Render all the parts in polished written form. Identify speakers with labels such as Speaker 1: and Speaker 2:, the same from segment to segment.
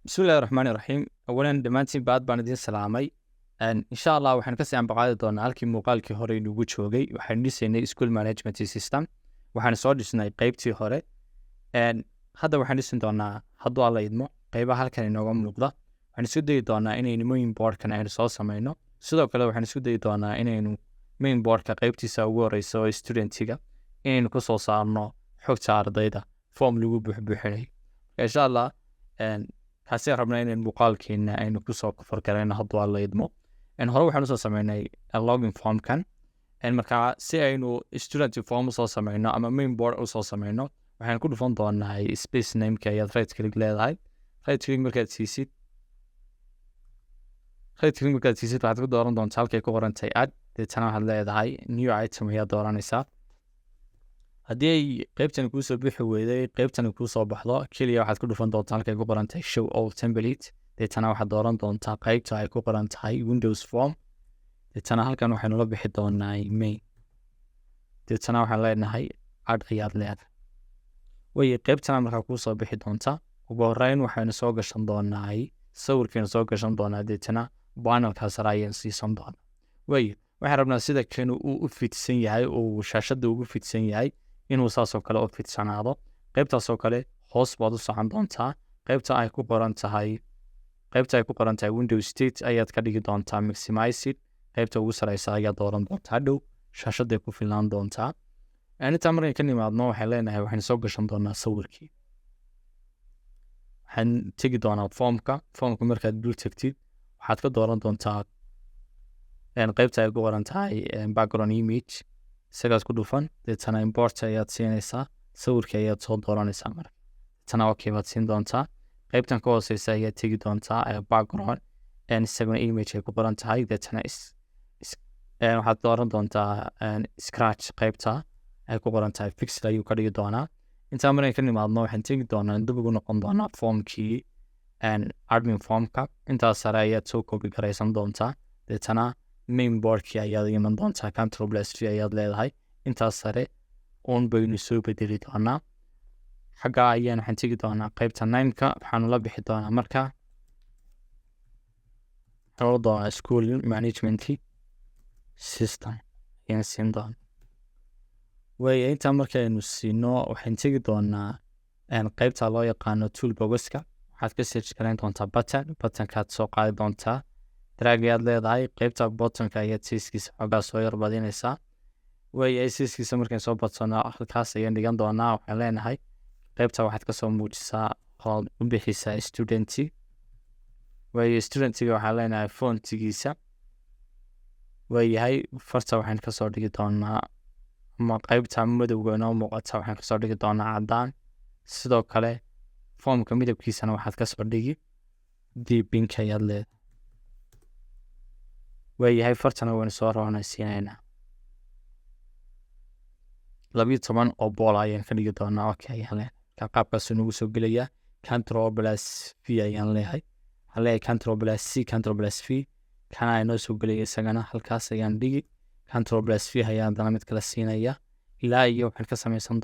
Speaker 1: بسم الله الرحمن الرحيم أولا dhammaantiin baad baan idin salaamay insha Allah waxaan ka sii anbaqaadi doonaa halkii muuqaalkii hore inugu joogay waxaan dhisaynay school management system waxaan soo dhisnay qaybtii hore hadda waxaan dhisin doonaa hadduu alla idmo qaybaha halkan inooga muuqda waxaan isku dayi doonaa inaynu main boardkan aynu soo samayno sidoo kale waxaan isku dayi doonaa inaynu main boardka qaybtiisa ugu horeysa oo studentiga inaynu ka soo saarno xogta ardayda form lagu buuxbuuxinay insha Allah kaasi rabnaa inaan muuqaalkeena aynu kusoo fargarayno hadduu alla idmo hore waxaan usoo sameynay login formkan markaa si aynu student form usoo sameyno ama main board usoo sameyno waxaan ku dhufan doonaa space nameka ayaad right click leedahay right click markaad siisid waxaad ku dooran doontaa halkay ku qorantahay add deetana waxaad leedahay new item ayaad dooranaysaa haddii ay qaybtani kuu soo bixi weyday qaybtani kuu soo baxdo keliya waxaad ku dhufan doontaa halkay ku qoran tahay show all template deetana waxaad dooran doontaa qaybta ay ku qoran tahay windows form deetana halkan waxaynu la bixi doonaa main deetana waxaan leenahay add ayaad leedahay way qaybtana markaa kuu soo bixi doontaa ugu horeyn waxaynu soo gashan doonaa sawirkeenu soo gashan doonaa deetana panelka sare ayaan siisan doonaa way waxaan rabnaa sida kan uu u fidsan yahay oo shaashada ugu fidsan yahay inuu saasoo kale u fidsanaado qaybtaasoo kale hoos baad u socon doontaa qaybta ay ku qoran tahay windows state ayaad ka dhigi doontaa maximized qaybta ugu sareysa ayaad dooran doontaa dhow shaashaday ku filaan doontaa intaa markaan ka nimaadno waxaan leenahay waxaan soo gashan doonaa sawirkii waxaan tegi doonaa formka markaad dul tagtid waxaad ka dooran doontaa qaybta ay ku qoran tahay background image isagaas ku dhufan deetana import ayaad siinaysaa sawirkii ayaad soo dooranaysaa marka deetana okay baad siin doontaa qaybtan ka hooseysa ayaad tegi doontaa background isaguna image ay ku qoran tahay deetana waxaad dooran doontaa scratch qaybta ay ku qoran tahay fixed ayuu ka dhigi doonaa intaa markaan ka nimaadno waxaan tegi doonaa dib ugu noqon doonaa formkii admin formka intaas sare ayaad soo copy garaysan doontaa deetana main boardkii ayaad iman doontaa control plus v ayaad leedahay intaas sare uun baynu soo bedeli doonaa xagga ayaan waxaan tegi doonaa qaybta 9ka waxaanu la bixi doonaa marka waxaan doonaa school management system ayaan siin doonaa way intaa markaynu siino waxaan tegi doonaa qaybta loo yaqaano toolboxka waxaad ka search garayn doontaa buttonkaad soo qaadi doontaa drag ayaad leedahay qaybta buttonka ayaad siiskiisa xoogaa soo yar badinaysaa way siiskiisa markaan soo badsano halkaas ayaan dhigan doonaa waxaan leenahay qaybta waxaad kasoo muujisaa oo u bixisaa studenti way studentiga waxaan leenahay fontigiisa waayahay farta waxaan kasoo dhigi doonaa ama qaybta madowga inoo muuqata waxaan kasoo dhigi doonaa cadaan sidoo kale formka midabkiisana waxaad kasoo dhigi deepink ayaad leedahay waayahay fartana waynu soo roonaysiinaynaa 12 oo bool ayaan ka dhigi doonaa okay ayaan leeyahay qaabkaasuu nagu soo gelayaa control plus v ayaan leeyahay waxaan leeyahay control plus c control plus v kana inoo soo gelaya isagana halkaas ayaan dhigi control plus v ayaan dana mid kala siinaya ilaa iyo waxaan ka samaysan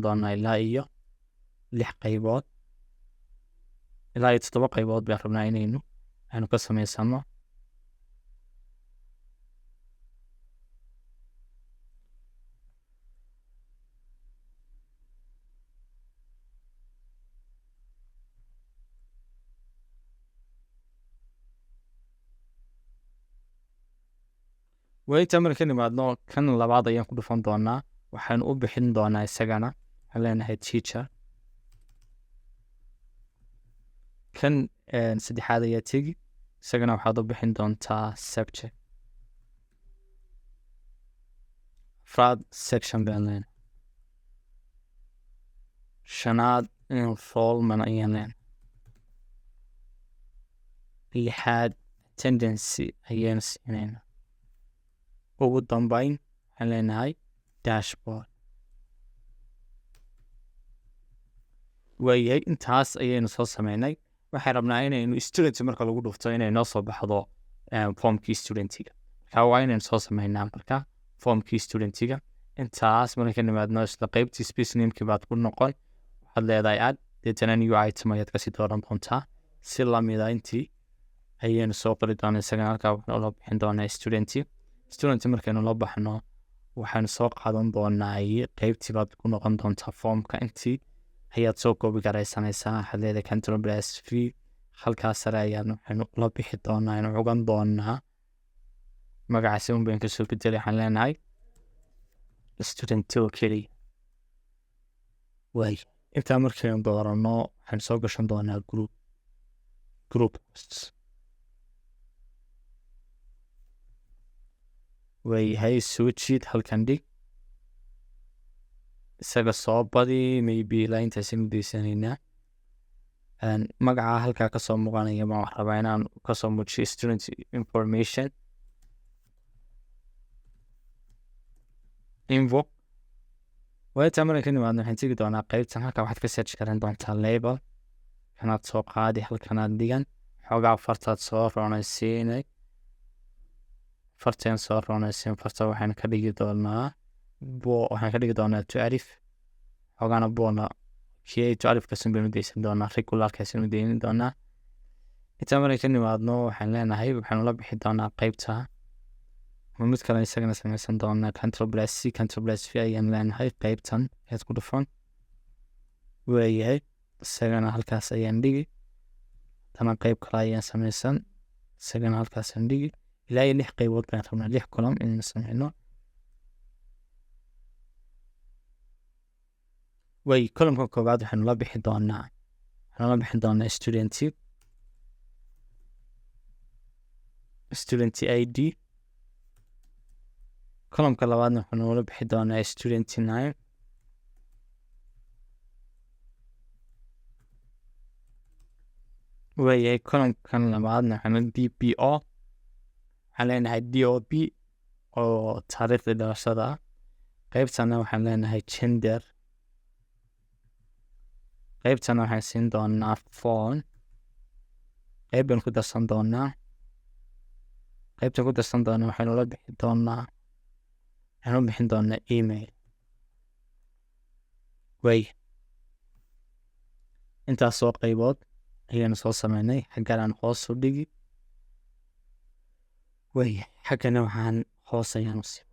Speaker 1: doonaa ilaa iyo 6 qaybood ilaa iyo 7 qaybood baan rabnaa inaynu ka samaysano way tamar ka nimaadno kan labaad ayaan ku dhufan doonaa waxaan u bixin doonaa isagana waxaan leenahay teacher kan saddexaad ayaa tegi isagana waxaad u bixin doontaa subject fraud section baan leenahay shanaad enrollment ayaan leenahay lixaad tendency ayaan siinaynaa ugu dambeyn waxaan leenahay dashboard waayahay intaas ayaynu soo sameynay waxaan rabnaa inaynu student marka lagu dhufto inay noo soo baxdo formkii studentiga markaa waa inaynu soo sameynaa marka formkii studentiga intaas marka ka nimaadno isla qaybtii space namekii baad ku noqon waxaad leedahay add deetana new item ayaad kasii dooran doontaa si lamida intii ayaynu soo qori doonaa isagana halkaa waxaynu la bixin doonaa student markaynu la baxno waxaynu soo qaadan doonaa qeybtii baad ku noqon doontaa foomka intii ayaad soo koobi garaysanaysaa waxaad leedahay control plus v halkaa sare ayaan waxaynu la bixi doonaa aynu cugan doonaa magacaasi un bayn kasoo bedelay waxaan leenahay student oo keliya waay intaa markaynu doorano waxaynu soo gashan doonaa group waayahay soo jiid halkan dhig isaga soo badi maybe ilaa intaasaynu deysanaynaa magaca halkaa kasoo muuqanaya baan wax rabaa inaan kasoo muujiyo student information info waayataa markan ka nimaadno waxaan tegi doonaa qeybtan halkaa waxaad ka search garan doontaa label kanaad soo qaadi halkanaad dhigan xoogaa fartaad soo roonaysiinay farteen soo roonaysiin farta waxaan ka dhigi doonaa to alif xoogaana boona kii to alif kasun baynu deysan doonaa regularkaasinu deyni doonaa intaa markan ka nimaadno waxaan leenahay waxaanu la bixi doonaa qeybta mid kale isagana samaysan doonaa control plus c control plus v ayaan leenahay qeybtan ayaad ku dhufan waayahay isagana halkaas ayaan dhigi tana qeyb kale ayaan samaysan isagana halkaasaan dhigi ilaa iyo 6 qaybood baan rabnaa 6 column inaan sameyno way column-ka koowaad waxaanu la bixi doonaa student id column-ka labaadna waxaanu la bixi doonaa student name way column-kan labaadna waxaanu dpo waxaan leenahay DOB oo taariikhda dhalashada qeybtana waxaan leenahay gender qeybtana waxaan siin doonaa phone qeyban ku darsan doonaa waxaynu la bixi doonaa waxaanu bixin doonaa email way intaas soo qaybood ayaynu soo sameynay xaggaan hoos u dhigi way xaggana waxaan hoos ayaanu sii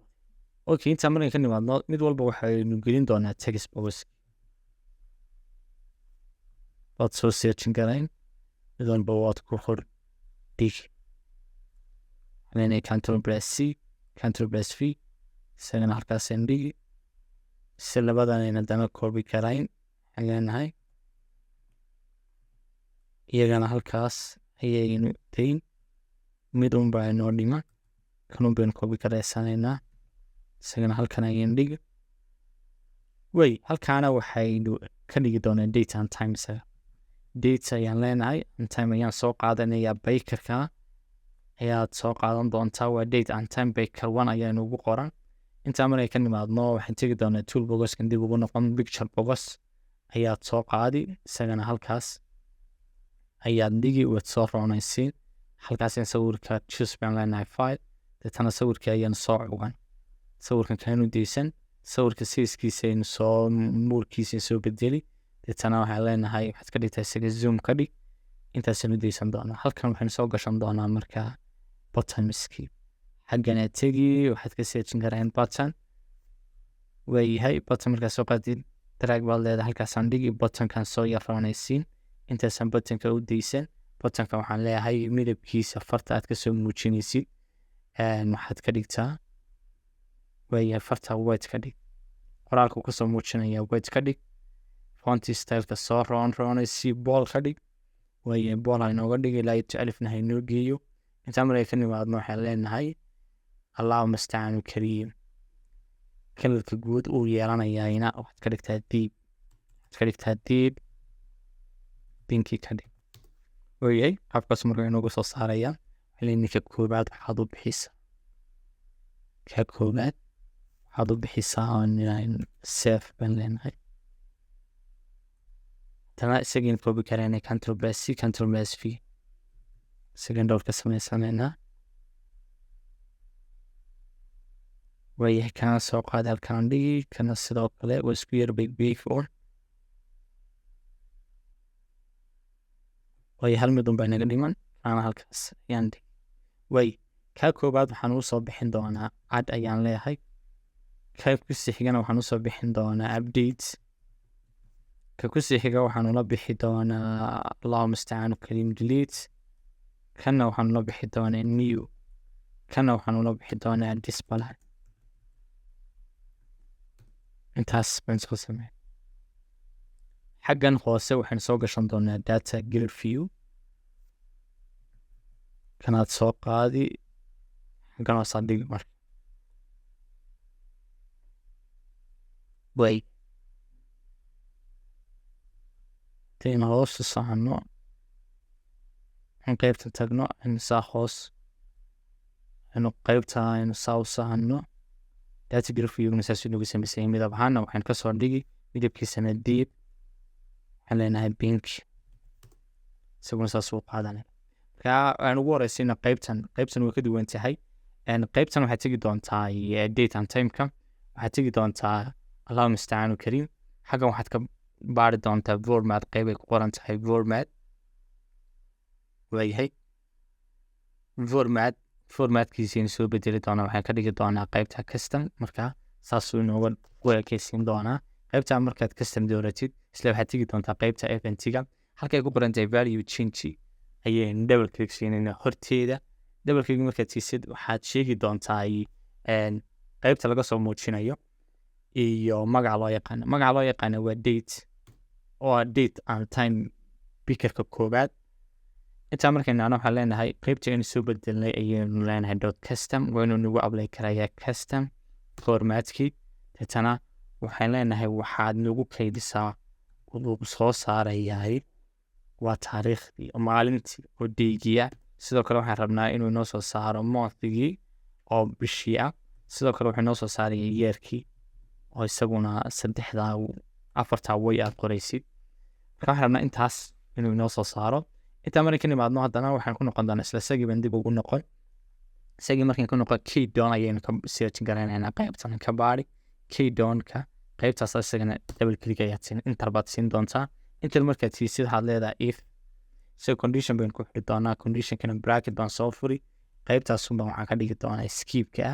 Speaker 1: okay intaa markan ka nimaadno mid walba waxaynu gelin doonaa text box waad soo searchin garayn mid walba waad ku qor dhig leenahay control plus c control plus v isagana halkaasaan dhigi si labadanayna dana koobi karayn waxaan leenahay iyagana halkaas ayaynu dayn mid un baa inoo dhiman kanun baynu koobi karaysanaynaa isagana halkan ayaan dhigi way halkaana waxaynu ka dhigi doonaa date and time isaga date ayaan leenahay and time ayaan soo qaadanayaa bakerka ayaad soo qaadan doontaa waa date and time baker 1 ayaa inugu qoran intaa markay ka nimaadno waxaan tegi doonaa tool boxkan dib ugu noqon picture box ayaad soo qaadi isagana halkaas ayaad dhigi waad soo roonaysiin halkaasaan sawirka choose baan leenahay file deetana sawirkii ayaan soo cugan sawirkan kaanu deysan sawirka siskiisaynu soo muurkiisa soo bedeli deetana waxaan leenahay waxaad ka dhigtaa isaga zoom ka dhig intaasaynu deysan doonaa halkan waxaynu soo gashan doonaa markaa buttonski xaggana tegi waxaad ka searchin karaan button waayahay button markaa soo qaadid drag baad leedahay halkaasaan dhigi buttonkan soo yaroonaysiin intaasaan buttonka u deysan buttonka waxaan leeyahay midabkiisa farta aad kasoo muujinaysid waxaad ka dhigtaa waayahay farta white ka dhig qoraalku kasoo muujinaya white ka dhig fonty styleka soo roonaysi bool ka dhig waayahay bool haynooga dhigi ilaa iyo alifna haynoo geeyo intaa markay ka nimaadno waxaan leenahay allahu mustacanu kariim kalarka guud uu yeelanayayna waxaad ka dhigtaa deep pinki ka dhig waayahay qaabkaas marka inoogu soo saarayaan ninka koobaad waxaad u bixisaa safe baan leenahay tana isagiin koobi kareenay control plus c control plus v isagan dhowr ka samaysaneynaa waayahay kana soo qaada halkaan dhigi kana sidoo kale waa isku yar bay before way hal mid unbaa naga dhiman ana halkaas ayaan dhig way kaa koobaad waxaan u soo bixin doonaa add ayaan leeyahay ka ku sii xigana waxaan u soo bixin doonaa update ka ku sii xiga waxaan ula bixi doonaa Allahu musta'aan kalim delete kana waxaan ula bixi doonaa new kana waxaan ula bixi doonaa display intaas baan soo sameeyay xaggan hoose waxaan soo gashan doonaa data grid view kanaad soo qaadi xaggan oo sadhiga marka way teen hoos saano qaybta tagno in saa hoos inu qaybta in saa saano data grid view nasaasi lagu sameeyay midab ahaan waxaan ka soo dhigi midabkiisana deep waxaan leenahay pink isaguna saas u qaadanay ka aan ugu horeysiina qaybtan way ka duwan tahay qaybtan waxay tagi doontaa date and time ka waxay tagi doontaa Allahu musta'aan karim xaggan waxaad ka baari doontaa format qayb ay ku qoran tahay format way formatkiisa soo bedeli doona waxaan ka dhigi doonaa qaybta custom marka saas uu inooga weekaysiin doonaa qaybta markaad custom dooratid isla waxaad tagi doontaa qaybta event-ga halkay ku qoran tahay value change ayay double click siinayna horteeda double click markaad siisid waxaad sheegi doontaa qaybta laga soo muujinayo iyo magaca loo yaqaan waa date oo date and time pickerka koobaad inta markayna waxaan leenahay qaybta in soo bedelnay ayaynu leenahay .custom waynu nagu apply karayaa custom formatkii tana waxaan leenahay waxaad nagu kaydisaa uu soo saarayaa waa taariikhdii maalintii oo deegiya sidoo kale waxaan rabnaa inuu noo soo saaro monthigii oo bishii ah sidoo kale wuxuu noo soo saaraya yearkii oo isaguna 4 way aad qoraysid waxaan rabnaa intaas inuu noo soo saaro inta markaan imaadno haddana waxaan ku noqon doonaa isla sagii baan dib ugu noqon sagii markaan ku noqon key down ayaynu ka search garanaynaa qaybtan ka baari key down-ka qaybtaas isagana double click ayaad siin inter baad siin doontaa inta markaad siisid waxaad leedahay if so condition baan ku xidhi doonaa condition-kana bracket baan soo furi qaybtaas waxaan ka dhigi doonaa skip-ka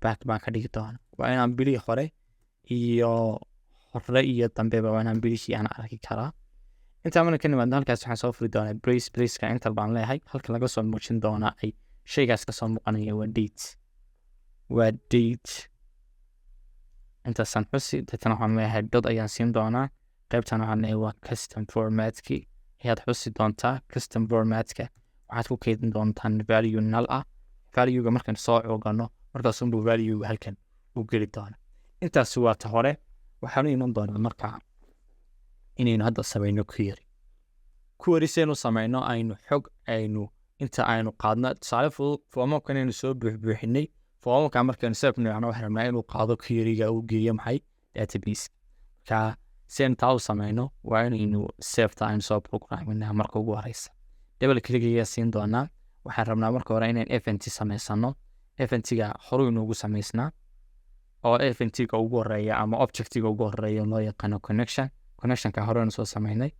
Speaker 1: back baan ka dhigi doonaa waa inaan bili hore iyo dambeba waa inaan bilishii aan arki karaa inta markaan imaadno halkaas waxaan soo furi doonaa brace-ka inter baan leeyahay halka laga soo muujin doonaa ay shaygaas ka soo muuqanaya waa date intaasaan xusi dadana waxaan leeyahay dot ayaan siin doonaa qaybtan waxaan leeyahay waa custom formatkii ayaad xusi doontaa custom formatka waxaad ku keydin doontaan value null ah value-ga markaan soo coogano markaasunbuu value halkan u geli doona intaas waa ta hore waxaanu iman doonaa markaa inaynu hadda samayno query saynu samayno aynu xog inta aynu qaadno tusaale fudud foomamkan aynu soo buuxinay foomamka markaynu sababnayno waxaan rabnaa inuu qaado query-ga uu geeyo maxay database marka saynu taa u samayno waa inaynu safeta aynu soo programinaa marka ugu horeysa double click ayaa siin doonaa waxaan rabnaa marka hore inaan event samaysano event-ga horu inoogu samaysnaa oo event-ga ugu horeeya ama object-ga ugu horeeya loo yaqaano connection-ka horena soo samaynay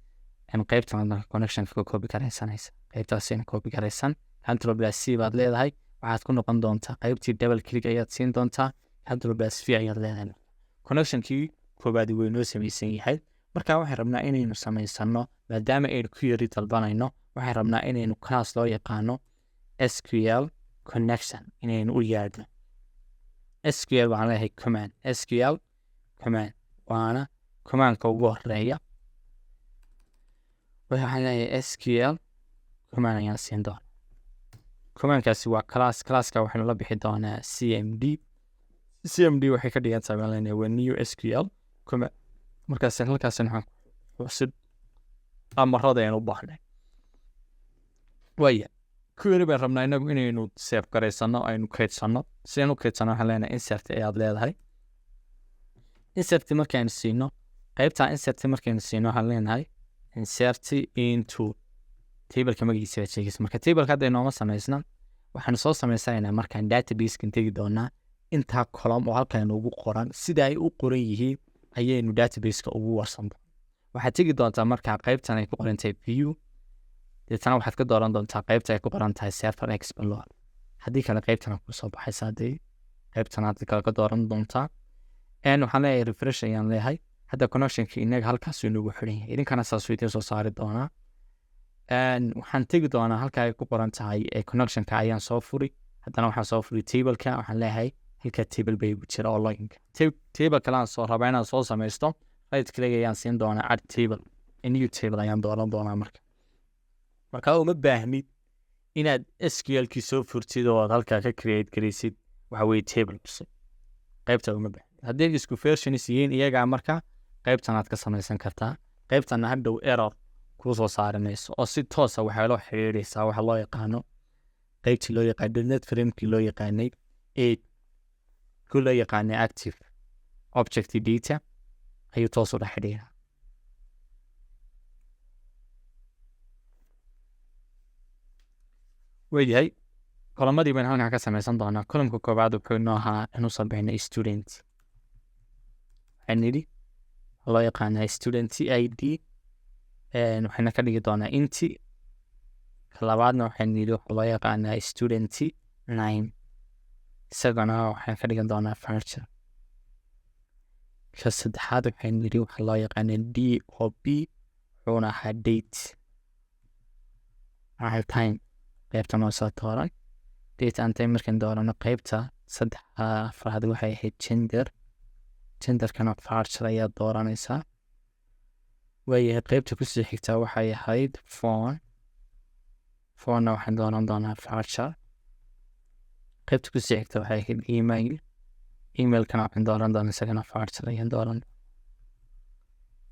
Speaker 1: qaybtan connection-ka ka copy garaysanaysa qaybtaasina copy garaysan control plus c baad leedahay waxaad ku noqon doontaa qaybtii double click ayaad siin doontaa control plus v ayaad leedahay connection-kii koobaad way noo samaysan yahay marka waxaan rabnaa inaynu samaysano maadaama aynu query dalbanayno waxaan rabnaa inaynu class loo yaqaano SQL connection inaynu u yeedhno SQL waxaan leeyahay command SQL command waana command-ka ugu horeeya waxaan leeyahay SQL command ayaan siin doonaa command-kaasi waa class-ka waxaynu la bixi doonaa CMD waxay ka dhigan tahay leenahay waa new SQL command markaas halkaasina waxaan xusid amarada aynu u baahnay waaya query baan rabnaa inagu inaynu save garaysano aynu kaydsano sidaynu kaydsano waxaan leenahay insert ayaad leedahay insert markaynu siino qaybta insert markaynu siino waxaan leenahay insert into table-ka magaciisa sheegaysa marka table-ka hadda inooma samaysna waxaanu soo samaysanaynaa markaan database-kan tegi doonaa intaa column oo halkan ugu qoran sida ay u qoran yihiin ayaynu database-ka ugu warsan doonaa waxaad tegi doontaa markaa qaybtan ay ku qoran tahay view deetana waxaad ka dooran doontaa qaybta ay ku qoran tahay server explorer haddii kale qaybtana ku soo baxaysa haddii qaybtana haddii kale ka dooran doontaa waxaan leeyahay refresh ayaan leeyahay hadda connectionka inaga halkaasuu inagu xiran yahay idinkana saasuu idiin soo saari doonaa waxaan tegi doonaa halka ay ku qoran tahay connectionka ayaan soo furi haddana waxaan soo furi tableka waxaan leeyahay halka table bay igu jira oo loginka table kale aan soo rabaa inaan soo samaysto right click ayaan siin doonaa add table new table ayaan dooran doonaa marka uma baahnid inaad SQL-kii soo furtid oo aad halkaa ka create garaysid waxa weeye table cusub qaybta uma baahnid haddii isku versions yihiin iyagaa marka qaybtan aad ka samaysan kartaa qaybtana hadhow error kuu soo saarinayso oo si toosa waxaa loo xiriiraysaa waxa loo yaqaano qaybtii loo yaqaano net framekii loo yaqaanay ku loo yaqaanay active object data ayuu toos ula xidhiiraa waayahay kolomadii baan halkan ka samaysan doonaa kolomka koobaad wuxuu inoo ahaa inuu soo bixinay student waxaan nidhi loo yaqaanaa student ID waxayna ka dhigi doonaa inti ka labaadna waxaan nidhi waxa loo yaqaanaa student name isagana waxaan ka dhigan doonaa furniture ka saddexaad waxaan nidhi waxa loo yaqaanaa DOP wuxuuna ahaa date time qaybtan oo soo dooran date and time markaan doorano qaybta afraad waxay ahayd genderkana furniture ayaa dooranaysaa waayahay qaybta kusii xigtaa waxay ahayd phone-na waxaan dooran doonaa furniture qaybta kusii xigta waxay ahayd emailkana waxaan dooran doonaa isagana furniture ayaan dooran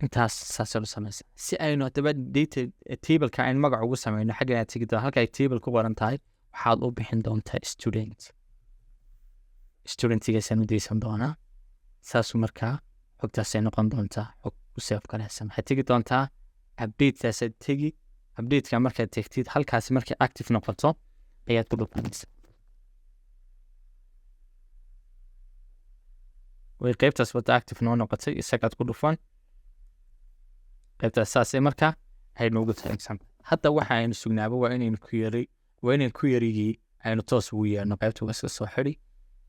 Speaker 1: intaas saasoo la samaysa si aynu haddaba data tableka aynu magac ugu sameyno xaggan aad tegi doonta halka ay table ku qoran tahay waxaad u bixin doontaa studentigaasaan u deysan doonaa saasu markaa xogtaasay noqon doontaa xog u seef garaysan waxaad tegi doontaa updatesaaad tegi updateka markaad tegtid halkaasi markay active noqoto ayaad ku dhufanaysa way qaybtaas wada active noo noqotay isagaad ku dhufan qaybtaas saasay markaa ay noogu taagsan hadda waxa aynu sugnaaba waa inaynu ku yarigii aynu toos ugu yeerno qaybta waa iska soo xidhi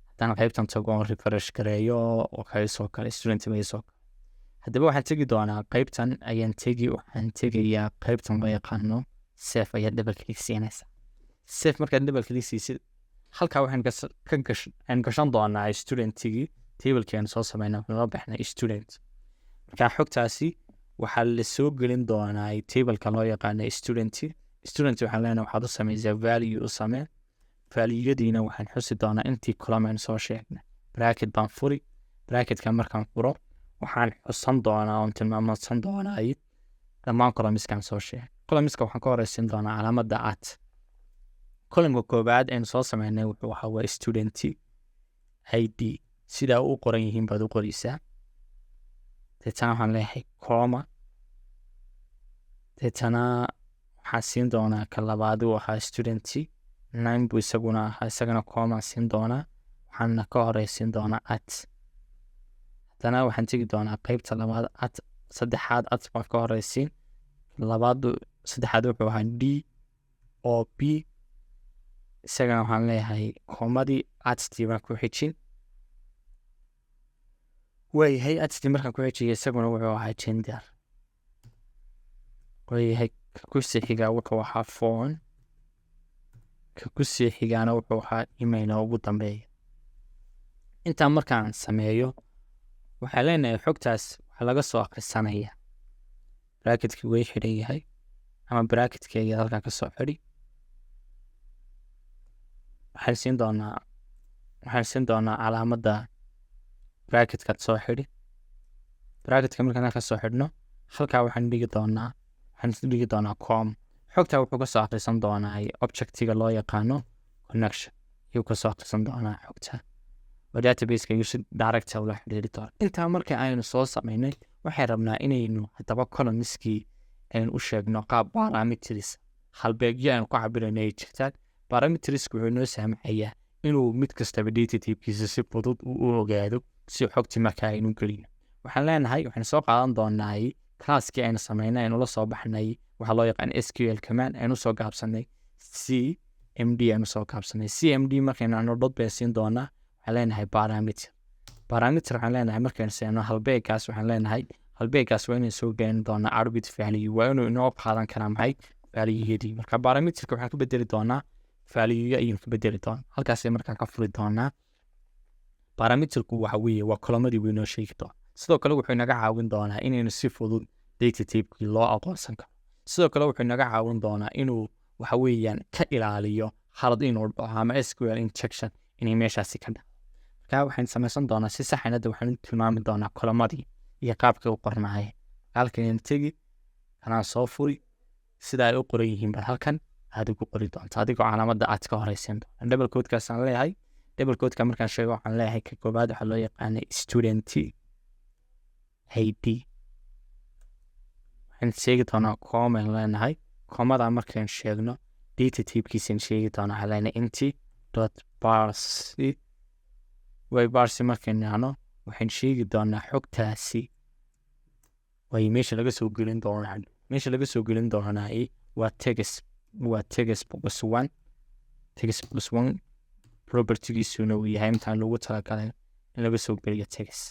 Speaker 1: haddana qaybtan tago on refresh gareeyo oo kaysoo kale student maysoo kale haddaba waxaan tegi doonaa qaybtan waxaan tegayaa qaybtan loo yaqaano safe ayaad double click siinaysa safe markaad double click siisid halkaa waxaan gashan doonaa studentigii tablekii aan soo sameynaa noo baxnay student markaa xogtaasi waxaa la soo gelin doonaa tableka loo yaqaana student waxaan leenahay waxaad u samaysaa value u samee valueyadiina waxaan xusi doonaa intii column aan soo sheegnay bracket baan furi bracketka markaan furo waxaan xusan doonaa oon tilmaamsan doonaa dhammaan columnskaan soo sheegay columnska waxaan ka horeysin doonaa calaamadda at columnka koobaad aan soo sameynay wuxuu ahaa waa student ID sidaa u qoran yihiin baad u qoraysaa deetana waxaan leeyahay coma deetana waxaan siin doonaa ka labaad uu ahaa student nine buu isaguna ahaa isagana comaan siin doonaa waxaana ka horeysiin doonaa at haddana waxaan tegi doonaa qaybta labaad saddexaad at baan ka horeysiin saddexaad wuxuu ahaa DOP isagana waxaan leeyahay comadii atstii baan ku xijin waayahay adstii markaan ku xijiyay isaguna wuxuu ahaa gender waayahay ka kusii xigaa wuxuu ahaa phone ka kusii xigaana wuxuu ahaa email ugu dambeeya intaa markaan sameeyo waxaa leenahay xogtaas waxaa laga soo akhrisanaya bracketkii way xidhan yahay ama bracketkeyga halkan ka soo xidhi waxaan siin doonaa calaamadda bracketkaad soo xidhi bracketka markaan ka soo xidhno halkaa waxaan dhigi doonaa com xogtaa wuxuu ka soo akhrisan doonaa objectiga loo yaqaano connection ayuu ka soo akhrisan doonaa xogta oo databaseka ayuu si direct ula xidhiiri doona intaa marka aynu soo samaynay waxay rabnaa inaynu haddaba columnskii aynu u sheegno qaab parameters halbeegyo aynu ku cabirayno ay jirtaan parametersku wuxuu noo saamaxayaa inuu mid kastaba data typekiisa si fudud u ogaado si xogtii marka aynu gelino waxaan leenahay waxaan soo qaadan doonaa classkii aynu sameynay aynu la soo baxnay waxaa loo yaqaan SQL command aynu soo gaabsanay CMD aynu soo gaabsanay CMD markaynu ano dot bay siin doonaa waxaan leenahay parameter waxaan leenahay markaynu seeno halbeegaas waxaan leenahay halbeegaas waa inaan soo gelin doonaa arbit value waa inuu inoo qaadan karaa maxay value-yadii marka parameterka waxaan ku bedeli doonaa value ayaan ku bedeli doonaa halkaasay markaan ka furi doonaa parameterku waxa weeye waa kolomadii weynoo sheegi doona sidoo kale wuxuu inaga caawin doonaa inaynu si fudud data type-kii loo aqoonsan karo sidoo kale wuxuu inaga caawin doonaa inuu waxa weeyaan ka ilaaliyo khalad inuu dhaco ama SQL injection inay meeshaasi ka dhaco marka waxaan samaysan doonaa si sax ah waxaan tilmaami doonaa kolomadii iyo qaabka u qornaayeen halkan tegi kanaan soo furi sida ay u qoran yihiin bal halkan aad ugu qori doontaa adigoo calaamadda aad ka horeysiin doonta double code-kaas aan leeyahay double code-ka markaan sheego waxaan leeyahay ka koobaad waxaa loo yaqaanay student ID waxaan sheegi doonaa comma leenahay commada markaan sheegno data type-kiisaan sheegi doonaa waxaa leenahay int dot parse way parse markaan nahno waxaan sheegi doonaa xogtaasi way meesha laga soo gelin doonaa meesha laga soo gelin doonaa waa text plus one property-giisuna uu yahay intaan lagu talagalay in laga soo geliyo text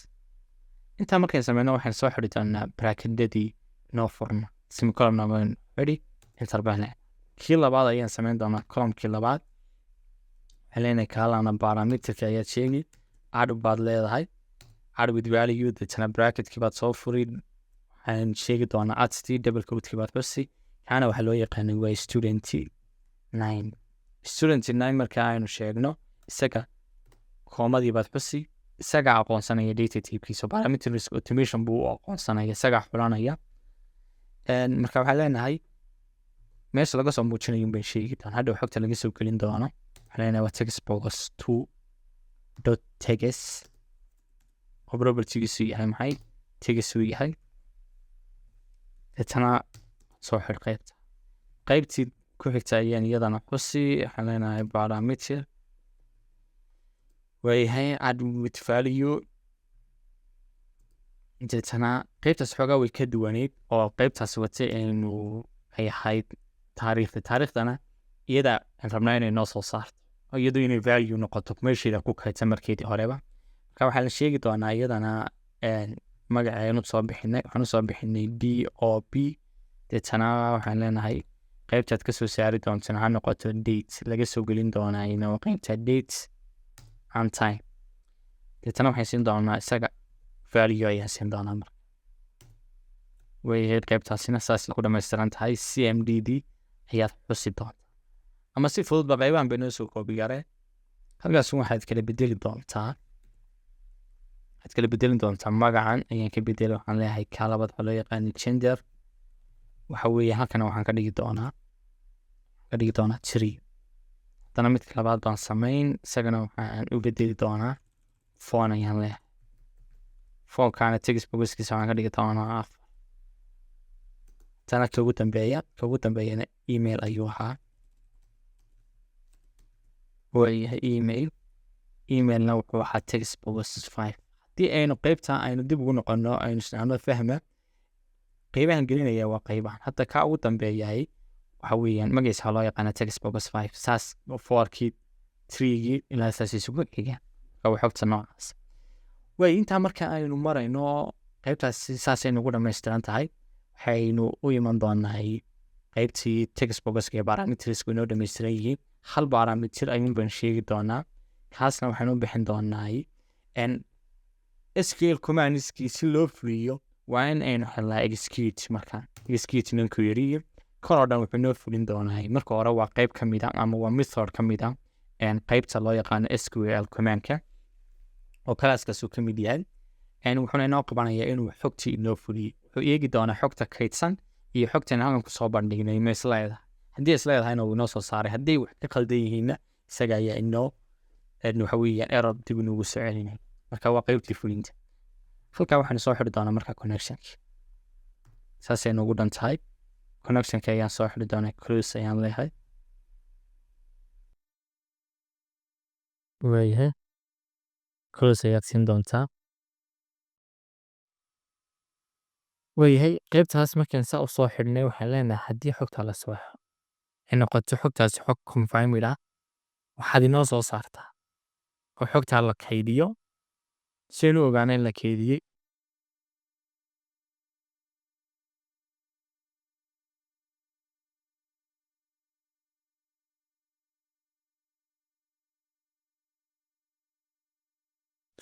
Speaker 1: intaa markaan sameyno waxaan soo xidhi doonaa bracketadii noo furna semicolon naman ready interbane kii labaad ayaan sameyn doonaa column-kii labaad waxaan leenahay kaalana parameterka ayaad sheegi add baad leedahay add with value dadna bracketkii baad soo furi waxaan sheegi doonaa add double quote-kii baad xusi kaana waxaa loo yaqaanay waa student 9 marka aynu sheegno isaga koomadii baad xusi isaga aqoonsanaya data type-kiisa parameter automation buu aqoonsanaya isaga xulanaya marka waxaan leenahay meesha laga soo muujinayo baan sheegi doonaa hadhow xogta laga soo gelin doono waxaan leenahay waa text box 2.text oo property-giisu yahay maxay text uu yahay deetana soo xidh qaybtii ku xigta ayaan iyadana xusi waxaan leenahay parameter waayahay add with value deetana qaybtaas xoogaa way ka duwaneyd oo qaybtaas watay aynu ay ahayd taariikhdana iyada aan rabnaa inay noo soo saarto iyadoo inay value noqoto meesheeda ku kaydsan markeedii horeba marka waxaa la sheegi doonaa iyadana magaceenu soo bixinay waxaan usoo bixinay DOP deetana waxaan leenahay qaybtaad ka soo saari doontana ha noqoto date laga soo gelin doonaa inoo qaybta date and time deetana waxaan siin doonaa isaga value ayaan siin doonaa marka way qaybtaasina saas ku dhammaystiran tahay CMDD ayaad xusi doontaa ama si fudud ba qaybahan bay noo soo koobi garee halkaas waxaad kala bedeli doontaa magacan ayaan ka bedeli waxaan leeyahay kaalabad waxaa loo yaqaana gender waxa weeye halkana waxaan ka dhigi doonaa tree haddana midka labaad baan samayn isagana waxaan u bedeli doonaa phone ayaan leeyahay phonekaana text boxkiisa waxaan ka dhigi doonaa 4 tana ka ugu dambeeyana email ayuu ahaa waayahay emailna wuxuu ahaa text box 5 haddii aynu qaybta aynu dib ugu noqono aynu isnacno fahma qaybahan gelinaya waa qaybahan hadda ka ugu dambeeyahay waxa weeyaan magaciisa waxaa loo yaqaana text box 5 saas 4kii 3gii ilaa saas isugu xigaan waa xogta noocaas way intaa marka aynu marayno qaybtaas saasay nagu dhammaystiran tahay waxaynu u iman doonaa qaybtii text boxka ee parameters inoo dhammaystiran yihiin hal parameter ayuun baan sheegi doonaa kaasna waxaan u bixin doonaa SQL commandskii si loo fuliyo waa in aynu helnaa execute ninku yariyo kan oo dhan wuxuu noo fulin doonaa marka hore waa qayb ka mid ah ama waa method ka mid ah qaybta loo yaqaano SQL commandka oo kalaaskaasuu ka mid yahay wuxuuna inoo qabanayaa inuu xogtii inoo fuliyo wuxuu eegi doonaa xogta kaydsan iyo xogtan halkan ku soo bandhignay ma isleedahay haddii isleedahayna uu inoo soo saaray haddii wax ka qaldan yihiinna isaga ayaa inoo waxa weeyaan error dib inugu soo celinay marka waa qaybtii fulinta halkaa waxaan soo xidhi doonaa marka connectionka saasay noogu dhan tahay connectionka ayaan soo xidhi doonaa close ayaan leeyahay waayahay close ayaad siin doontaa waayahay qaybtaas markaan saa u soo xidhnay waxaan leenahay haddii xogtaa la soo helo ay noqoto xogtaasi xog confirmid ah waxaad inoo soo saartaa oo xogtaa la kaydiyo si aynu u ogaano in la kaydiyey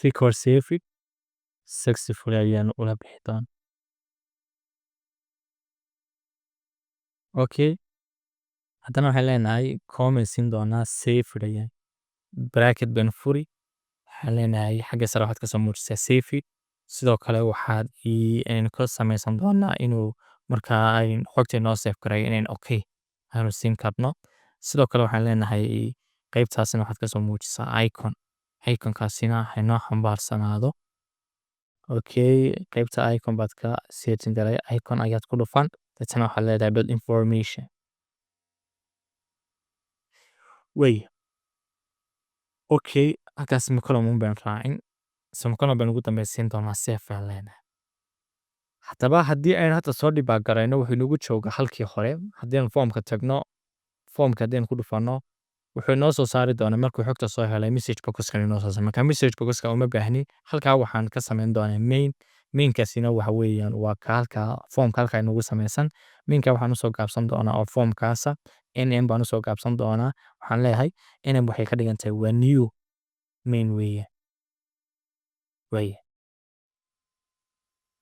Speaker 1: record saved successfully ayaan ula bixi doonaa okay haddana waxaan leenahay comment siin doonaa saved ayaan bracket baan furi waxaan leenahay xagga sare waxaad kasoo muujisaa saved sidoo kale waxaad aynu ka samaysan doonaa inuu markaa ay xogta inoo save garay inayn okay aanu siin karno sidoo kale waxaan leenahay qaybtaasina waxaad kasoo muujisaa iconkaasina haynoo xambaarsanaado okay qaybta icon baad ka seetin garay icon ayaad ku dhufan dadna waxaad leedahay bad information way okay halkaas microphone baan raacin microphone baan ugu dambaysiin doonaa save aan leenahay haddaba haddii aynu hadda soo dhibaa garayno wuxuu inagu jooga halkii hore haddii aan foomka tagno foomka haddii aan ku dhufanno wuxuu inoo soo saari doonaa markuu xogta soo helay message boxkan inoo soo saar marka message boxka uma baahni halkaa waxaan ka samayn doonaa mainkaasina waxa weeyaan waa ka halkaa foomka halkaa inagu samaysan mainka waxaan usoo gaabsan doonaa oo foomkaasa nm baan usoo gaabsan doonaa waxaan leeyahay nm waxay ka dhigan tahay waa new main weeye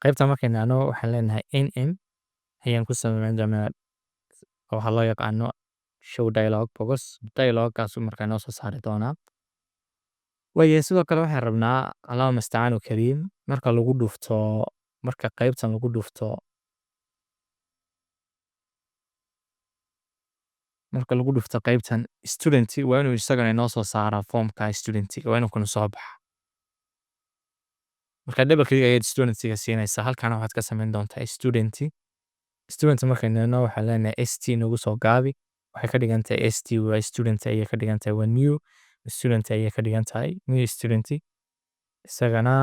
Speaker 1: qaybta markayna ano waxaan leenahay nm ayaan ku samayn doonaa oo waxaa loo yaqaano show dialogue box dialoguekaas markaa noo soo saari doonaa waaye sidoo kale waxaan rabnaa allaha mastacaanu kariim marka lagu dhufto marka qaybtan lagu dhufto qaybtan student waa inuu isagana inoo soo saaraa foomka studentiga waa inuu kuna soo baxa marka double click ayaad studentiga siinaysaa halkaana waxaad ka samayn doontaa student markaynano waxaan leenahay st nagu soo gaabi waxay ka dhigan tahay st waa student ayay ka dhigan tahay waa new student ayay ka dhigan tahay new student isagana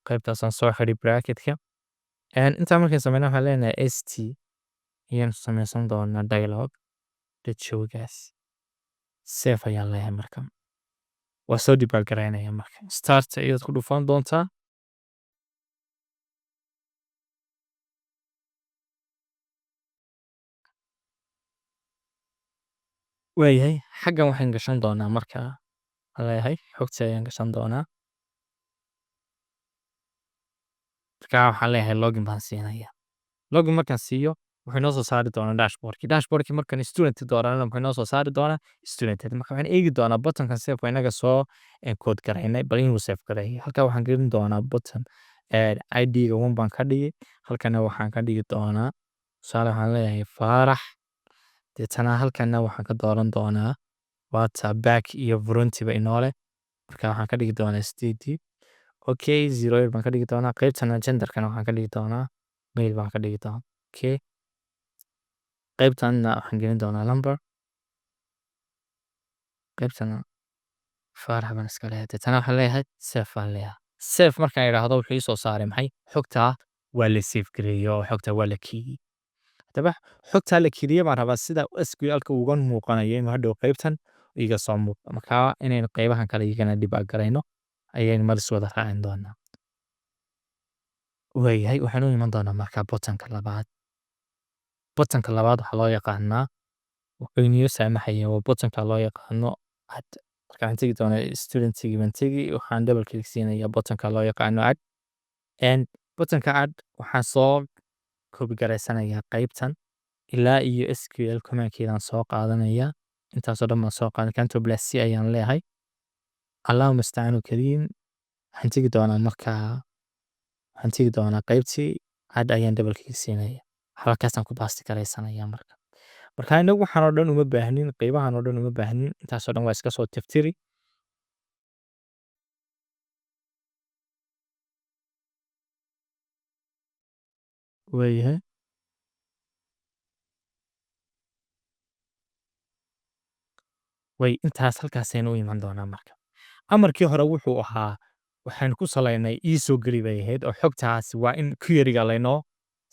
Speaker 1: qaybtaasaan soo xidhi bracketka intaa markaan samayna waxaan leenahay st ayaan samaysan doonaa dialogue dadshowgaas safe ayaan leeyahay marka waa soo dibaalgaraynaya marka start ayaad ku dhufan doontaa waayahay xaggan waxaan gashan doonaa markaa leeyahay xogta ayaan gashan doonaa markaa waxaan leeyahay login baan siinaya login markaan siiyo wuxuu inoo soo saari doonaa dashboardki markaan student doonana wuxuu inoo soo saari doonaa student marka waxaan eegi doonaa buttonkan safe inaga soo code garaynay bal inuu safe gareeyo halkaa waxaan gelin doonaa button id-ga one baan ka dhigi halkana waxaan ka dhigi doonaa tusaale waxaan leeyahay faarax deetana halkana waxaan ka dooran doonaa wata back iyo frontiba inoole marka waxaan ka dhigi doonaa sdd okay 0 baan ka dhigi doonaa qaybtana genderkana waxaan ka dhigi doonaa mail baan ka dhigi doonaa okay qaybtana waxaan gelin doonaa number qaybtana faarax baan iska leeyahay deetana waxaan leeyahay safe baan leeyahay safe markaan idhaahdo wuxuu ii soo saaray maxay xogtaa waa la safe gareeyo oo xogtaa waa la keeyey haddaba xogtaa la keliya baan rabaa sida sqlka uga muuqanayo inuu hadhow qaybtan iga soo muuqdo markaa inaynu qaybahan kale igana dhibaagarayno ayaynu maris wada raacin doonaa waayahay waxaan u iman doonaa markaa botanka labaad waxaa loo yaqaanaa wuxuu inoo saamaxaya waa botanka loo yaqaano ad markaan tegi doona studentigi baan tegi waxaan double click siinaya botanka loo yaqaano ad botanka ad waxaan soo kobi garaysanayaa qaybtan ilaa iyo sql commandkeedaan soo qaadanaya intaasoo dhan baan soo qaadan control plus c ayaan leeyahay allahu mustacaanu kariim waxaan tegi doonaa qaybtii had ayaan double click siinaya halkaasaan ku baasti garaysanaya marka inagu waxaan oo dhan uma baahnin qaybahan oo dhan uma baahnin intaasoo dhan waa iska soo tiftiri waayahay way intaas halkaasaynu u iman doonaa marka amarkii hore wuxuu ahaa waxaan ku salaynay ii soo geli bay ahayd oo xogtaas waa in queryga laynoo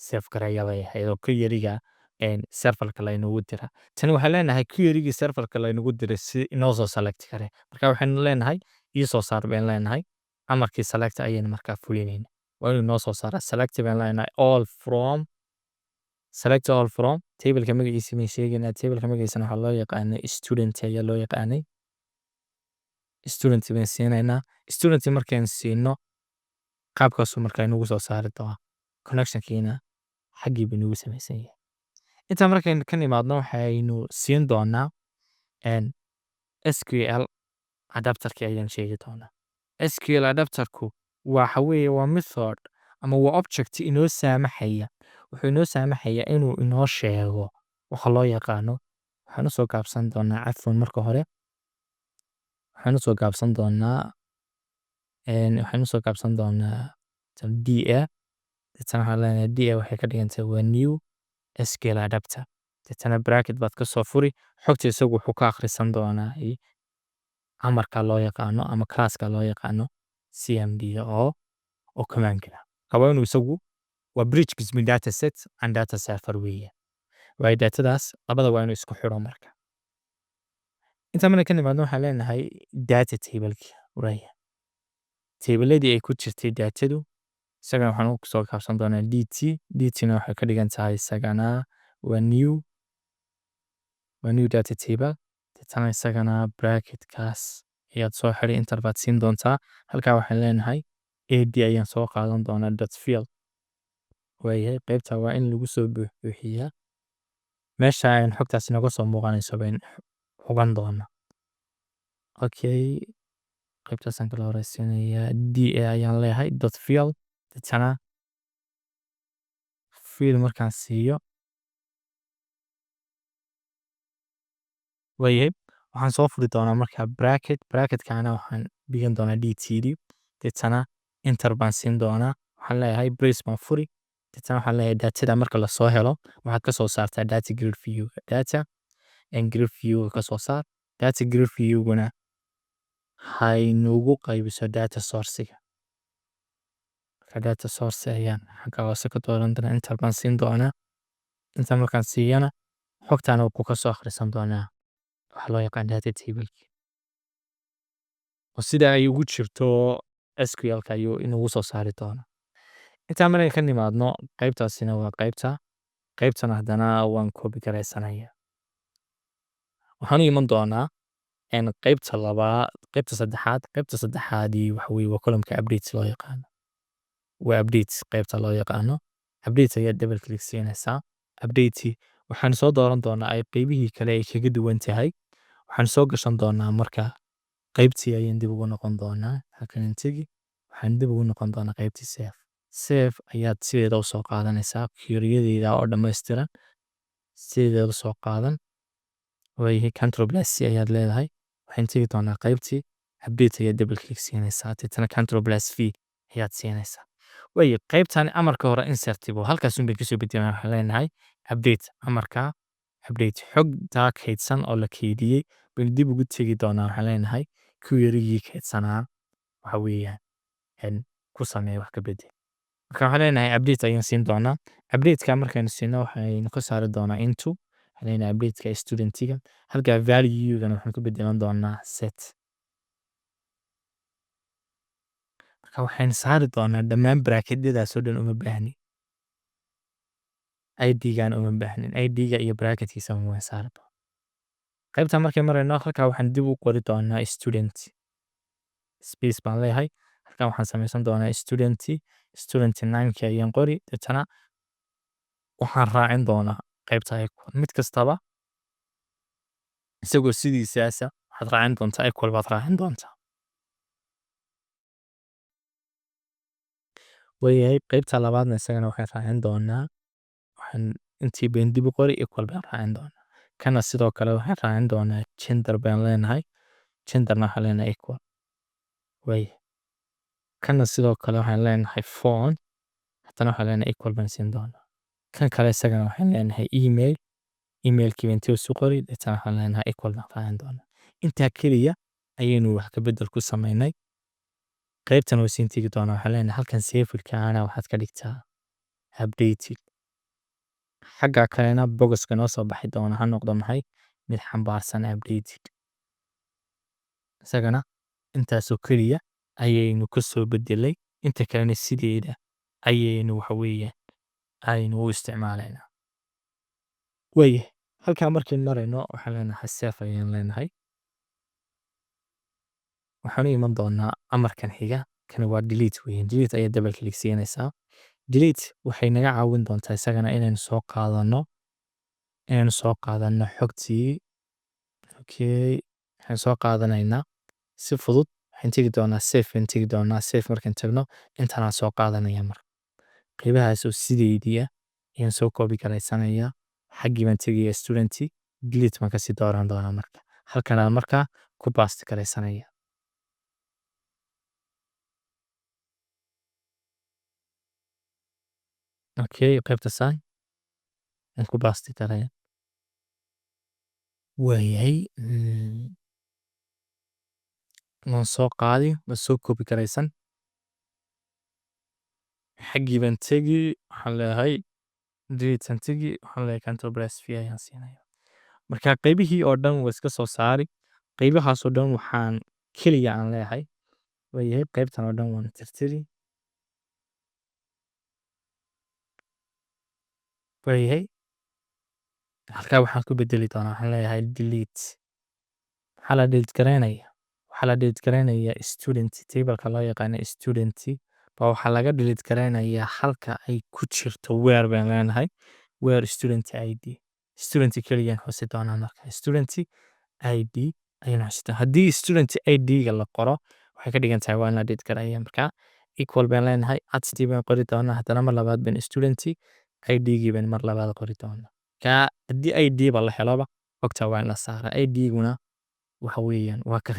Speaker 1: save gareeya bay ahayd oo query-ga serverka laynagu dira. Tani waxaan leenahay query-gii serverka laynagu diray si inoo soo select gare. Marka waxaynu leenahay ii soo saar baynu leenahay. Amarkii select ayaynu markaa fulinayna. Waa inuu inoo soo saaraa select baynu leenahay all from select all from table-ka magaciisa ma sheegaynaa. Table-ka magaciisana waxaa loo yaqaanay student ayaa loo yaqaanay. Student baynu siinaynaa. Student markaynu siino qaabkaasuu markaa inagu soo saari doonaa. Connection-kiina xaggii buu inagu samaysan yahay. Intaa markaynu ka nimaadno waxaynu siin doonaa SQL adapterki ayaan sheegi doonaa. SQL adapterku waxa weeye waa method ama waa object inoo saamaxaya. Wuxuu inoo saamaxaya inuu inoo sheego waxa loo yaqaano. Waxaan usoo gaabsan doonaa cafwan marka hore. Waxaan usoo gaabsan doonaa DA. Dadana waxaan leenahay DA waxay ka dhigantahay waa new SQL adapter. Dadana bracket baad ka soo furi. Xogta isagu wuxuu ka akhrisan doonaa amarka loo yaqaano ama class-ka loo yaqaano CMD oo command-ka. Haba inuu isagu waa bridge between data set and data server weeye. Waayo datadaas labada waa inuu isku xiro marka. Intaa markaynu ka nimaadno waxaan leenahay data table-ki uraya. Table-ladii ay ku jirtay datadu isagana waxaan ku soo gaabsan doonaa DT. DT-na waxay ka dhigan tahay isagana waa new data table. Dadana isagana bracket-kaas ayaad soo xiri enter baad siin doontaa. Halkaa waxaan leenahay AD ayaan soo qaadan doonaa dot field. Waayahay qaybta waa in lagu soo buuxiyaa. Meesha ayaan xogtaas inaga soo muuqanayso baynu xuban doonaa. Okay. Qaybtaasaan kala horeysiinayaa DA ayaan leeyahay dot field. Dadana field markaan siiyo. Waayahay waxaan soo furi doonaa markaa bracket. Bracket-kaana waxaan dhigan doonaa DTD. Dadana enter baan siin doonaa. Waxaan leeyahay brace baan furi. Dadana waxaan leeyahay datada marka la soo helo waxaad ka soo saartaa data grid view. Data and grid view ka soo saar. Data grid view-guna haynugu qaybiso data source-ga. Data source ayaan xagga hoose ka dooran doonaa enter baan siin doonaa. Inta markaan siiyana xogtaana wuxuu ka soo akhrisan doonaa waxa loo yaqaan data table-ki. oo sida ay ugu jirto SQL-ka ayuu inagu soo saari doonaa. Intaa markaynu ka nimaadno qaybtaasina waa qaybtana haddana waan copy garaysanaya. Waxaan u iman doonaa qaybta saddexaadii waxa weeye waa column-ka updates loo yaqaano. Waa updates qaybta loo yaqaano. Updates ayaa double click siinaysaa. Update waxaan soo dooran doonaa ay qaybihii kale ay kaga duwan tahay. Waxaan soo gashan doonaa marka qaybtii ayaan dib ugu noqon doonaa. Halkan intagi waxaan dib ugu noqon doonaa qaybtii save. Save ayaad sideeda u soo qaadanaysaa query-yadeeda oo dhammaystiran. Sideeda u soo qaadan. Waayahay control plus C ayaad leedahay. Waxaan tegi doonaa qaybtii update ayaa double click siinaysaa. Dadana control plus V ayaad siinaysaa. Waayahay qaybtan amarka hore insert buu halkaas un bay kasoo beddelaan waxaan leenahay update amarka update xogta kaydsan oo la kaydiyay baynu dib ugu tegi doonaa waxaan leenahay query-gii kaydsanaa waxa weeyaan ku sameeya wax ka beddel. Marka waxaan leenahay update ayaan siin doonaa. Update-ka markaynu siino waxaynu ka saari doonaa into waxaan leenahay update-ka student-iga. Halka value-gana waxaan ku beddelan doonaa set. Marka waxaynu saari doonaa dhammaan bracket-yadaas oo dhan uma baahni. ID-gaan uma baahnin. ID-ga iyo bracket-kiisa waan saari doonaa. Qaybta markay marayno halka waxaan dib u qori doonaa student. Space baan leeyahay. Halkan waxaan samaysan doonaa student 9-ki ayaan qori. Dadana waxaan raacin doonaa qaybta equal. Mid kastaba isagoo sidiisaasa waxaad raacin doontaa equal baad raacin doontaa. Waayahay qaybta labaadna isagana waxaan raacin doonaa. Waxaan intii bayn dib u qori equal baan raacin doonaa. Kana sidoo kale waxaan raacin doonaa gender baan leenahay. Genderna waxaan leenahay equal. Waayahay. Kana sidoo kale waxaan leenahay phone. Hadana waxaan leenahay equal baan siin doonaa. Kan kale isagana waxaan leenahay email. Email-kii baan intii u qori. Dadana waxaan leenahay equal baan raacin doonaa. Intaa keliya ayaynu wax ka beddel ku samaynay. Qaybtan oo siin tegi doonaa waxaan leenahay halkan save-ka ana waxaad ka dhigtaa updated. xagga kalena bogoska noo soo baxi doona ha noqdo maxay mid xambaarsan updated isagana intaasoo keliya ayaynu ka soo bedelay inta kalena sideeda ayaynu waxa weeyaan aynu u isticmaalaynaa waayahay halkaa markaynu marayno waxaan leenahay sef ayaan leenahay waxaan u iman doonaa amarkan xiga kana waa delete weeyaan delete ayaa double click siinaysaa delete waxay naga caawin doontaa isagana inaynu soo qaadano xogtii okay waxaan soo qaadanaynaa si fudud waxaan tegi doonaa safe markaan tagno intaanaan soo qaadanaya marka qaybahaasoo sideedii ayaan soo koobi garaysanayaa xaggii baan tegaya student delete baan kasii dooran doonaa marka halkanaan markaa ku baasti garaysanaya okay qaybta saan aan ku baasti garaya waayahay waan soo qaadi waan soo koobi garaysan xaggii baan tegi waxaan leeyahay deletean tegi waxaan leeyahay control plus v ayaan siinaya marka qaybihii oo dhan waa iska soo saari qaybahaasoo dhan waxaan keliya aan leeyahay waayahay qaybtan oo dhan waan tirtiri waayahay halkaa waxaan ku bedeli doonaa waxaan leeyahay delete waxaa la delete garaynaya waxaa la delete garaynaya student tableka loo yaqaano student baa waxaa laga delete garaynayaa halka ay ku jirto where baan leenahay where student id student keliyaan xusi doonaa marka student id ayaan xusi doonaa haddii student id-ga la qoro waxay ka dhigan tahay waa in la delete garaya marka equal baan leenahay @st baan qori doonaa haddana mar labaad baan student id-gii baan mar labaad qori doonaa ka haddii id ba la heloba xogta waa in la saara id-guna waxa weeyaan waa ka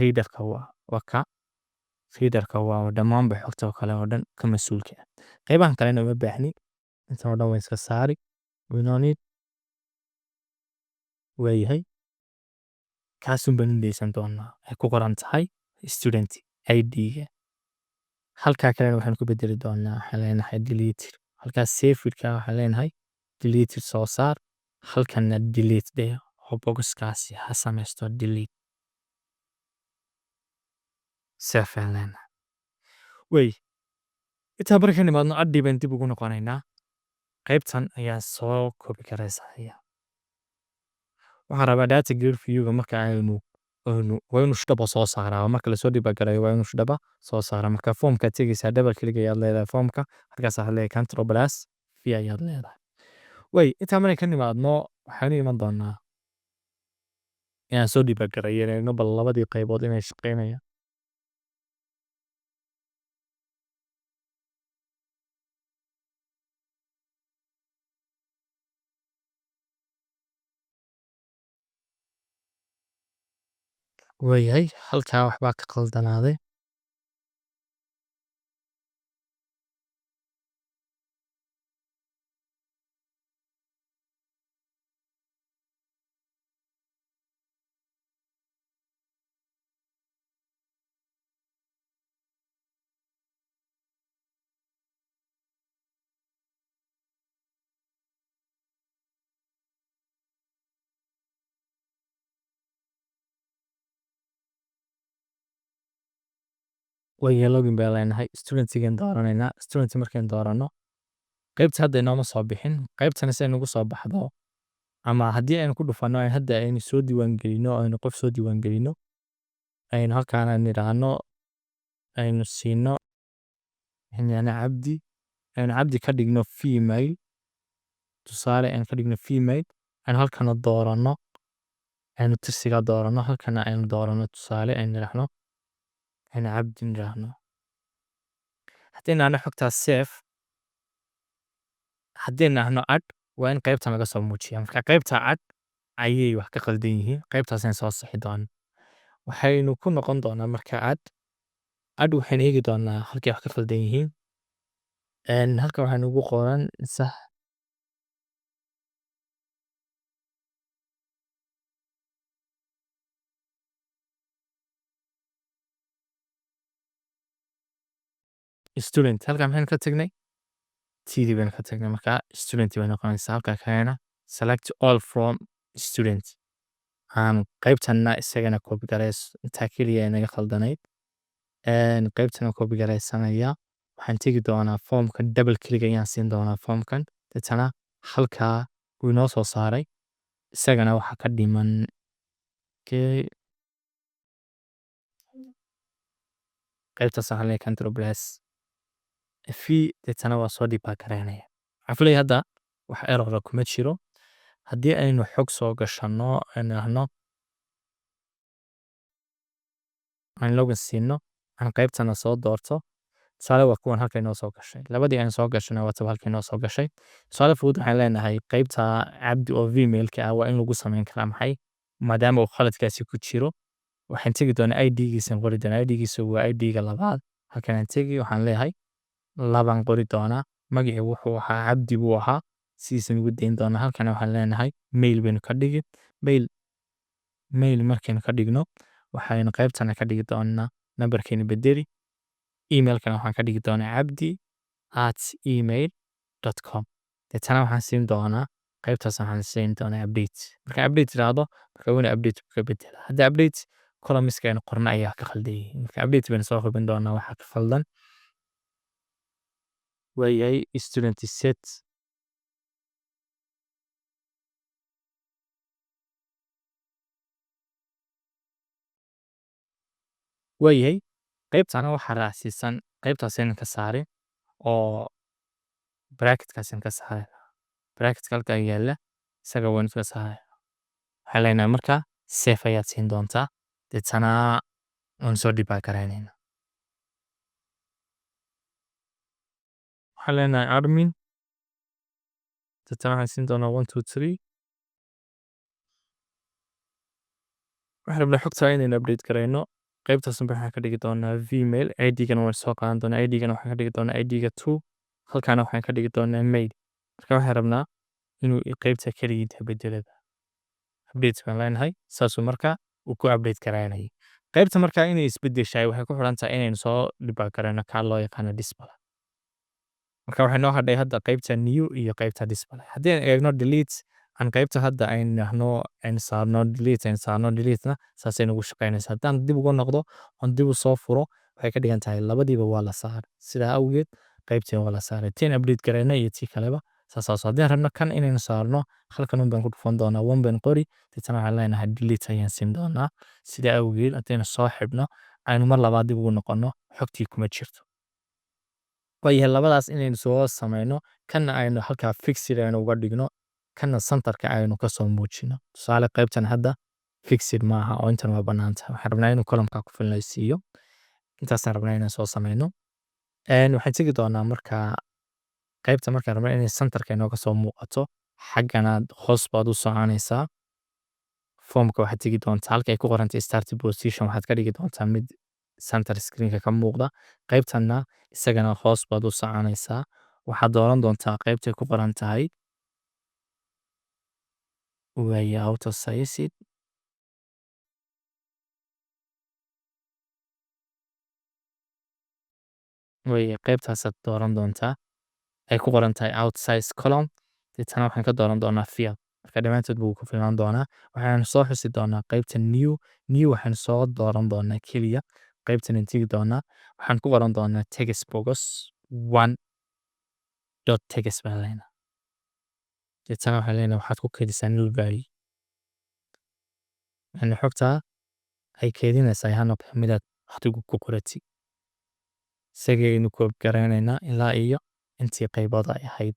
Speaker 1: readerka waa dhammaanba xogta kale oo dhan ka mas-uulka ah qaybahan kalena uma baahni intan oo dhan waa iska saari winonid waayahay kaasun baan u dheysan doonaa ay ku qoran tahay student id-ga halkaa kalena waxaan ku bedeli doonaa waxaan leenahay deleted halkaa safedka waxaan leenahay deleted soo saar halkana delete dheh oo bogoskaasi ha samaysto delete safaan leenahay wey intaa markaan imaadno addi baan dib ugu noqonaynaa qaybtan ayaa soo koobi karaysanaya waxaan rabaa data grid viewga marka aynu waa inuu shdaba soo saaraa marka lasoo dhibagarayo waa inuu shdaba soo saara marka foomka tegaysaa double click ayaad leedahay foomka halkaas waxaad leedahay control plus v ayaad leedahay wey intaa markaan imaadno waxaanu iman doonaa inaan soo dhibagarayo bal labadii qaybood inay shaqeynayaan waayahay halkaa waxbaa ka qaldanaaday waayahay login baan leenahay studentigan dooranaynaa student markaan doorano qaybta hadda inooma soo bixin qaybtana si aynugu soo baxdo ama haddii aynu ku dhufanno hadda aynu soo diiwaangelino aynu qof soo diiwaangelino aynu halkaana nidhaahno aynu siino cabdi aynu cabdi ka dhigno female tusaale aynu ka dhigno female aynu halkana dooranno aynu tirsiga dooranno halkana aynu dooranno tusaale aynu nidhaahno aynu cabdi nidhaahno haddii nidhaahno xogtaas safe haddii nidhaahno ad waa in qaybtan laga soo muujiya marka qaybta ad ayay wax ka qaldan yihiin qaybtaasaan soo sixi doona waxaynu ku noqon doonaa marka ad waxaynu eegi doonaa halkay wax ka qaldan yihiin halka waxaynu ugu qoran sax student halkaa maxaynu ka tagnay tidii baynu ka tagnay markaa student bay noqonaysaa halka kalena select all from student qaybtanna isagana copy gareys intaa keliya inaga khaldanayd qaybtana copy gareysanaya waxaan tegi doonaa formka double click ayaan siin doonaa formkan deetana halkaa wuu inoo soo saaray isagana waxaa ka dhiman qaybtaas waxaan leeyahay control plus v deetana waa soo dibaa gareynaya waxaan filaya hadda wax errora kuma jiro haddii aynu xog soo gashanno aynu aan login siino aan qaybtana soo doorto tusaale waa kuwan halka inoo soo gashay labadii aan soo gashanay waa halka inoo soo gashay tusaale fudud waxaan leenahay qaybta cabdi oo vmailka ah waa in lagu samayn karaa maxay maadaama uu khaladkaasi ku jiro waxaan tegi doonaa id-giisan qori doonaa id-giisa waa id-ga labaad halkan aan tegi waxaan leeyahay labaan qori doonaa magacii wuxuu ahaa cabdi buu ahaa sidiisan ugu dayn doonaa halkana waxaan leenahay mail baynu ka dhigi mail markaynu ka dhigno waxaynu qaybtana ka dhigi doonaa nambarkeenu bedeli emailkana waxaan ka dhigi doonaa cabdi@email.com deetana waxaan siin doonaa qaybtaas waxaan siin doonaa update marka update tiraahdo marka wayna update ka bedela hadda update columniska aynu qorna ayaa ka khaldayay marka update baynu soo hubin doonaa waxaa ka khaldan wayahay student set wayahay qaybtana waxaa raacsiisan qaybtaasaynan ka saarin oo bracketkaasaynan ka saarin bracketka halkaa yaalla isaga waynu ka saaray waxaan leenahay markaa safe ayaad siin doontaa deetana waan soo dibaa garaynayna waxaan leenahay admin deetana waxaan siin doonaa 1 2 3 waxaan rabnaa xogtaa inaynu update garayno qaybtaasna waxaan ka dhigi doonaa vmail id-gana waan soo qaadan doonaa id-gana waxaan ka dhigi doonaa id-ga 2 halkaana waxaan ka dhigi doonaa mail marka waxaan rabnaa inuu qaybta keligiinta bedelada update baan leenahay saasuu markaa uu ku update garaynayay qaybta markaa inay isbedeshaay waxay ku xiran tahay inaynu soo dibaa garayno kaa loo yaqaano display marka waxay noo hadhay hadda qaybta new iyo qaybta display haddii aan eegno delete aan qaybta hadda aynu saarno deletena saasay nagu shaqaynaysa haddaan dib uga noqdo oon dib u soo furo waxay ka dhigan tahay labadiiba waa la saaray sidaa awgeed qaybteen waa la saaray tiin update garayna iyo tii kaleba saasaas haddii aan rabno kan inaynu saarno halkan un baan ku dhufan doonaa one baan qori deetana waxaan leenahay delete ayaan siin doonaa sidaa awgeed haddaynu soo xidhno aynu mar labaad dib ugu noqonno xogtii kuma jirto waayahay labadaas inaynu soo samayno kanna aynu halkaa fixed aynu uga dhigno kanna centerka aynu ka soo muujino tusaale qaybtan hadda fixed maaha oo intan waa banaanta waxaan rabnaa inuu columnka ku filnaysiiyo intaasaan rabnaa inaan soo samayno waxaan tegi doonaa markaa qaybta markaan rabnaa inay centerka inooga soo muuqato xagganaad hoos baad u soconaysaa formka waxaad tegi doontaa halka ay ku qorantay start position waxaad ka dhigi doontaa mid center screenka ka muuqda qaybtanna isagana hoos baad u soconaysaa waxaad dooran doontaa qaybtay ku qoran tahay way auto saysid way qaybtaasaad dooran doontaa ay ku qoran tahay outsize column deetana waxaan ka dooran doonaa field marka dhammaantood buu ku filnaan doonaa waxaan soo xusi doonaa qaybta new waxaan soo dooran doonaa keliya qaybtan tegi doonaa waxaan ku qoran doonaa text box 1.text baan leenahay deetana waxaan leenahay waxaad ku kedisaa null value yani xogtaa ay keedinaysaa hano midaad waqtigu ku qorati isagaynu koob garaynaynaa ilaa iyo intii qaybood ay ahayd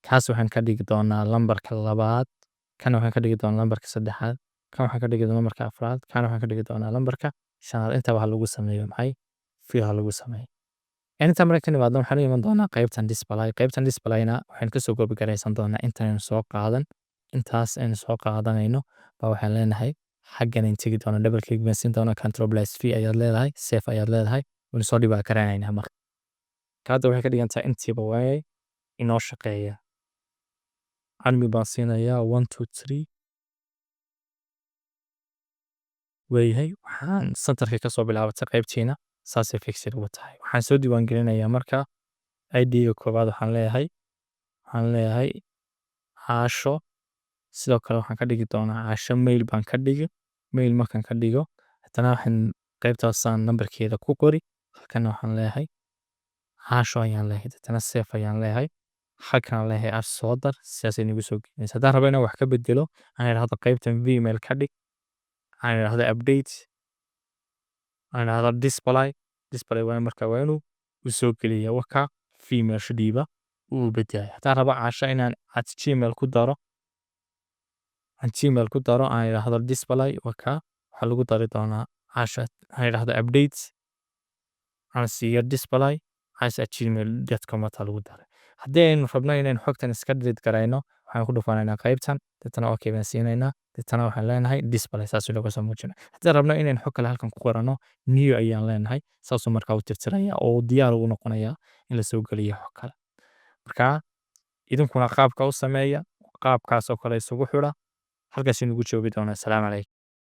Speaker 1: kaas waxaan ka dhigi doonaa lambarka labaad kana waxaan ka dhigi doonaa lambarka saddexaad kan waxaan ka dhigi doonaa lambarka afraad kana waxaan ka dhigi doonaa lambarka shanaad inta waxa lagu sameeyo maxay fiiha lagu sameeyo inta marka nimaadna waxaan u iman doonaa qaybtan displayna waxaan ka soo koobi garaysan doonaa intaan soo qaadan intaas aynu soo qaadanayno baa waxaan leenahay xaggan in tegi doona double click baan siin doonaa control plus v ayaad leedahay safe ayaad leedahay waynu soo dhibaa garanaynaa marka hadda waxay ka dhigan tahay intiiba waayay inoo shaqeeya calmi baan siinayaa 1 2 3 waayahay waxaan centerka ka soo bilaabatay qaybtiina saasay fixed ugu tahay waxaan soo diiwaan gelinayaa marka id-ga koowaad waxaan leeyahay waxaan leeyahay caasho. Sidoo kale waxaan ka dhigi doonaa caasho mail baan ka dhigi. Mail markaan ka dhigo haddana waxaan qaybtaasaan nambarkeeda ku qori. Halkan waxaan leeyahay caasho ayaan leeyahay haddana save ayaan leeyahay. Halkan aan leeyahay aad soo dar sidaas ay nagu soo gelinaysa. Haddaan rabo inaan wax ka bedelo aan idhaahdo qaybtan email ka dhig. Aan idhaahdo update. Aan idhaahdo display. Display waa markaa waa inuu u soo geliya waka female shadiiba uu bedelay. Haddaan rabo caasho inaan at gmail ku daro. Aan gmail ku daro aan idhaahdo display waka waxaa lagu dari doonaa caasho. Aan idhaahdo update. Aan siiyo display caasho@gmail.com taa lagu daray. Haddii aynu rabno inaynu xogtan iska delete garayno waxaan ku dhufanaynaa qaybtan dadana okay baan siinaynaa dadana waxaan leenahay display saas looga soo muujinay. Haddii rabno inaynu xog kale halkan ku qorano new ayaan leenahay saasoo markaa u tirtiraya oo diyaar u noqonaya in la soo geliyo xog kale. Markaa idinkuna qaabka u sameeya qaabkaas oo kale isugu xidha halkaas inagu joogi doona. Assalaamu calaykum.